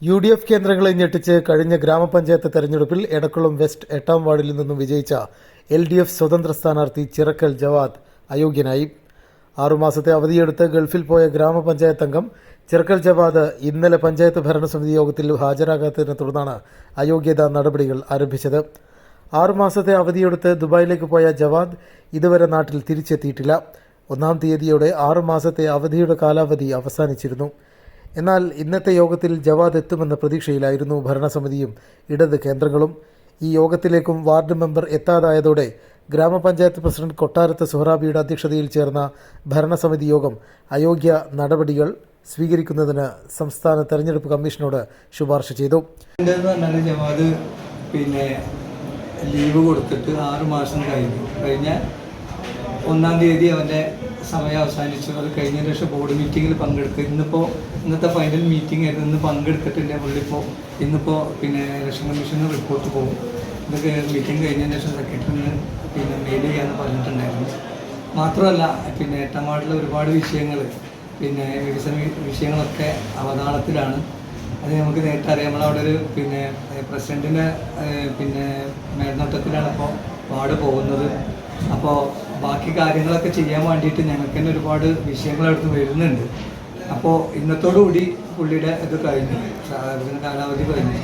UDF കേന്ദ്രങ്ങളെ ഞെട്ടിച്ച് കഴിഞ്ഞ ഗ്രാമപഞ്ചായത്ത് തെരഞ്ഞെടുപ്പിൽ എടക്കുളം വെസ്റ്റ് 8-ാം വാർഡിൽ നിന്നും വിജയിച്ച LDF സ്വതന്ത്ര സ്ഥാനാർത്ഥി ചിറക്കൽ ജവാദ് അയോഗ്യനായി. 6 മാസത്തെ അവധിയെടുത്ത് ഗൾഫിൽ പോയ ഗ്രാമപഞ്ചായത്ത് അംഗം ചിറക്കൽ ജവാദ് ഇന്നലെ പഞ്ചായത്ത് ഭരണസമിതി യോഗത്തിൽ ഹാജരാകാത്തതിനെ തുടർന്നാണ് അയോഗ്യതാ നടപടികൾ ആരംഭിച്ചത്. 6 മാസത്തെ അവധിയെടുത്ത് ദുബായിലേക്ക് പോയ ജവാദ് ഇതുവരെ നാട്ടിൽ തിരിച്ചെത്തിയിട്ടില്ല. 1-ാം തീയതിയോടെ 6 മാസത്തെ അവധിയുടെ കാലാവധി അവസാനിച്ചിരുന്നു. എന്നാൽ ഇന്നത്തെ യോഗത്തിൽ ജവാദ് എത്തുമെന്ന പ്രതീക്ഷയിലായിരുന്നു ഭരണസമിതിയും ഇടത് കേന്ദ്രങ്ങളും. ഈ യോഗത്തിലേക്കും വാർഡ് മെമ്പർ എത്താതായതോടെ ഗ്രാമപഞ്ചായത്ത് പ്രസിഡന്റ് കൊട്ടാരത്ത് സുഹറാബിയുടെ അധ്യക്ഷതയിൽ ചേർന്ന ഭരണസമിതി യോഗം അയോഗ്യ നടപടികൾ സ്വീകരിക്കുന്നതിന് സംസ്ഥാന തെരഞ്ഞെടുപ്പ് കമ്മീഷനോട് ശുപാർശ ചെയ്തു. ജവാദ് ലീവ് കൊടുത്തിട്ട് 6 മാസം കഴിഞ്ഞ 1-ാം തീയതി അവൻ്റെ സമയം അവസാനിച്ചു. അത് കഴിഞ്ഞതിന് ശേഷം ബോർഡ് മീറ്റിങ്ങിൽ പങ്കെടുക്കുക. ഇന്നത്തെ ഫൈനൽ മീറ്റിംഗ് ആയിരുന്നു. ഇന്ന് പങ്കെടുത്തിട്ടില്ല പുള്ളിപ്പോൾ. ഇന്നിപ്പോൾ ഇലക്ഷൻ കമ്മീഷന് റിപ്പോർട്ട് പോകും. ഇതൊക്കെ മീറ്റിംഗ് കഴിഞ്ഞതിന് ശേഷം സെക്രട്ടറിന് മെയിൽ ചെയ്യാമെന്ന് പറഞ്ഞിട്ടുണ്ടായിരുന്നു. മാത്രമല്ല 8-ാം വാർഡിലെ ഒരുപാട് വിഷയങ്ങൾ വികസന വിഷയങ്ങളൊക്കെ അവതാളത്തിലാണ്. അത് നമുക്ക് നേരിട്ട് അറിയാം. നമ്മളവിടെ ഒരു പ്രസിഡന്റിൻ്റെ മേൽനോട്ടത്തിലാണ് ഇപ്പോൾ വാർഡ് പോകുന്നത്. അപ്പോൾ ബാക്കി കാര്യങ്ങളൊക്കെ ചെയ്യാൻ വേണ്ടിയിട്ട് ഞങ്ങൾക്ക് തന്നെ ഒരുപാട് വിഷയങ്ങളെടുത്ത് വരുന്നുണ്ട്. അപ്പോൾ ഇന്നത്തോടുകൂടി പുള്ളിയുടെ ഇത് കഴിഞ്ഞു, കാലാവധി കഴിഞ്ഞു.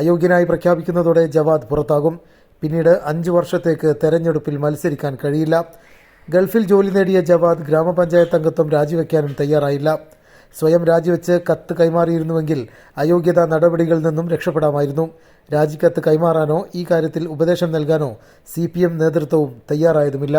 അയോഗ്യനായി പ്രഖ്യാപിക്കുന്നതോടെ ജവാദ് പുറത്താകും. പിന്നീട് 5 വർഷത്തേക്ക് തെരഞ്ഞെടുപ്പിൽ മത്സരിക്കാൻ കഴിയില്ല. ഗൾഫിൽ ജോലി നേടിയ ജവാദ് ഗ്രാമപഞ്ചായത്ത് അംഗത്വം രാജിവെക്കാനും തയ്യാറായില്ല. സ്വയം രാജിവെച്ച് കത്ത് കൈമാറിയിരുന്നുവെങ്കിൽ അയോഗ്യതാ നടപടികളിൽ നിന്നും രക്ഷപ്പെടാമായിരുന്നു. രാജിക്കത്ത് കൈമാറാനോ ഈ കാര്യത്തിൽ ഉപദേശം നൽകാനോ CPM നേതൃത്വവും തയ്യാറായതുമില്ല.